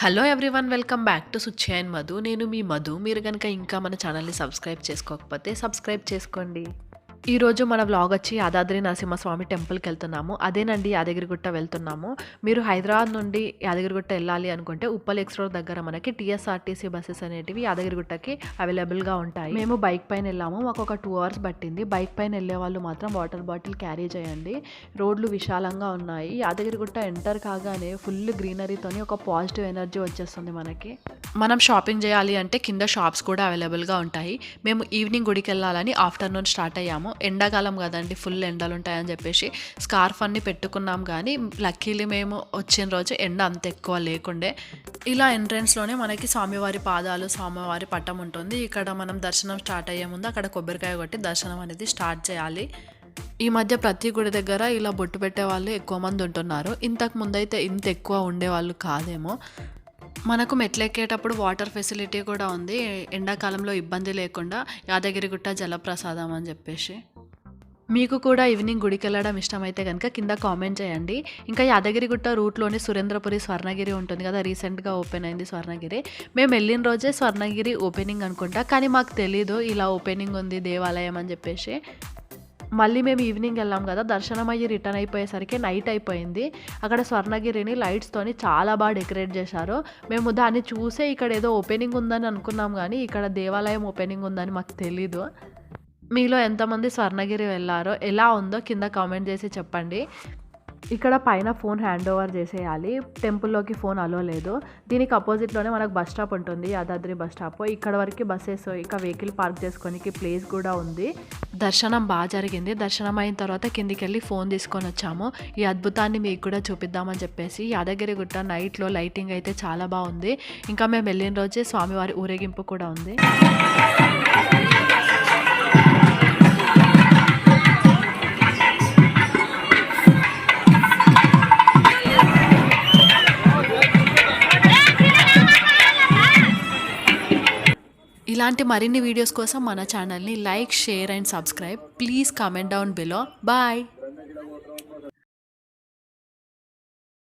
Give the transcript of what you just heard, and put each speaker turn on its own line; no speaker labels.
Hello everyone, welcome back to Suchi and Madhu. నేను మీ మధు. మీరు కనుక ఇంకా మన ఛానల్ని సబ్స్క్రైబ్ చేసుకోకపోతే సబ్స్క్రైబ్ చేసుకోండి. ఈరోజు మన వ్లాగ్ వచ్చి యాదాద్రి నరసింహస్వామి టెంపుల్కి వెళ్తున్నాము. అదేనండి, యాదగిరిగుట్ట వెళ్తున్నాము. మీరు హైదరాబాద్ నుండి యాదగిరిగుట్ట వెళ్ళాలి అనుకుంటే ఉప్పల్ ఎక్స్ రోడ్ దగ్గర మనకి టీఎస్ఆర్టీసీ బస్సెస్ అనేటివి యాదగిరిగుట్టకి అవైలబుల్గా ఉంటాయి. మేము బైక్ పైన వెళ్ళాము. మాకు ఒక 2 hours పట్టింది. బైక్ పైన వెళ్ళే వాళ్ళు మాత్రం వాటర్ బాటిల్ క్యారీ చేయండి. రోడ్లు విశాలంగా ఉన్నాయి. యాదగిరిగుట్ట ఎంటర్ కాగానే ఫుల్ గ్రీనరీతోని ఒక పాజిటివ్ ఎనర్జీ వచ్చేస్తుంది మనకి. మనం షాపింగ్ చేయాలి అంటే కింద షాప్స్ కూడా అవైలబుల్గా ఉంటాయి. మేము ఈవినింగ్ గుడికి వెళ్ళాలని ఆఫ్టర్నూన్ స్టార్ట్ అయ్యాము. ఎండాకాలం కదండి, ఫుల్ ఎండలు ఉంటాయని చెప్పేసి స్కార్ఫ్ అన్ని పెట్టుకున్నాం. కానీ లక్కీలీ మేము వచ్చిన రోజు ఎండ అంత ఎక్కువ లేకుండే. ఇలా ఎంట్రెన్స్లోనే మనకి స్వామివారి పాదాలు, స్వామివారి పట్టం ఉంటుంది. ఇక్కడ మనం దర్శనం స్టార్ట్ అయ్యే ముందు అక్కడ కొబ్బరికాయ కొట్టి దర్శనం అనేది స్టార్ట్ చేయాలి. ఈ మధ్య ప్రతి గుడి దగ్గర ఇలా బొట్టు పెట్టే వాళ్ళు ఎక్కువ మంది ఉంటున్నారు. ఇంతకు ముందైతే ఇంత ఎక్కువ ఉండేవాళ్ళు కాదేమో. మనకు మెట్లెక్కేటప్పుడు వాటర్ ఫెసిలిటీ కూడా ఉంది. ఎండాకాలంలో ఇబ్బంది లేకుండా యాదగిరిగుట్ట జలప్రసాదం అని చెప్పేసి. మీకు కూడా ఈవినింగ్ గుడికి వెళ్ళడం ఇష్టమైతే కనుక కింద కామెంట్ చేయండి. ఇంకా యాదగిరిగుట్ట రూట్లోని సురేంద్రపురి స్వర్ణగిరి ఉంటుంది కదా, రీసెంట్గా ఓపెన్ అయింది స్వర్ణగిరి. మేము వెళ్ళిన రోజే స్వర్ణగిరి ఓపెనింగ్ అనుకుంటా, కానీ మాకు తెలీదు ఇలా ఓపెనింగ్ ఉంది దేవాలయం అని చెప్పేసి. మళ్ళీ మేము ఈవినింగ్ వెళ్ళాం కదా, దర్శనం అయ్యి రిటర్న్ అయిపోయేసరికి నైట్ అయిపోయింది. అక్కడ స్వర్ణగిరిని లైట్స్తోని చాలా బాగా డెకరేట్ చేశారు. మేము దాన్ని చూసే ఇక్కడ ఏదో ఓపెనింగ్ ఉందని అనుకున్నాం, కానీ ఇక్కడ దేవాలయం ఓపెనింగ్ ఉందని మాకు తెలీదు. మీలో ఎంతమంది స్వర్ణగిరి వెళ్ళారో, ఎలా ఉందో కింద కామెంట్ చేసి చెప్పండి. ఇక్కడ పైన ఫోన్ హ్యాండ్ ఓవర్ చేసేయాలి. టెంపుల్లోకి ఫోన్ అలో లేదు. దీనికి అపోజిట్లోనే మనకు బస్ స్టాప్ ఉంటుంది, యాదాద్రి బస్ స్టాప్. ఇక్కడ వరకు బస్సెస్ ఇంకా వెహికల్ పార్క్ చేసుకోనికి ప్లేస్ కూడా ఉంది. దర్శనం బాగా జరిగింది. దర్శనం అయిన తర్వాత కిందికి వెళ్ళి ఫోన్ తీసుకొని వచ్చాము. ఈ అద్భుతాన్ని మీకు కూడా చూపిద్దామని చెప్పేసి. యాదగిరిగుట్ట నైట్లో లైటింగ్ అయితే చాలా బాగుంది. ఇంకా మేము వెళ్ళిన రోజే స్వామివారి ఊరేగింపు కూడా ఉంది. ఇలాంటి మరిన్ని వీడియోస్ కోసం మన ఛానల్ని like, share and subscribe. Please comment down below. Bye.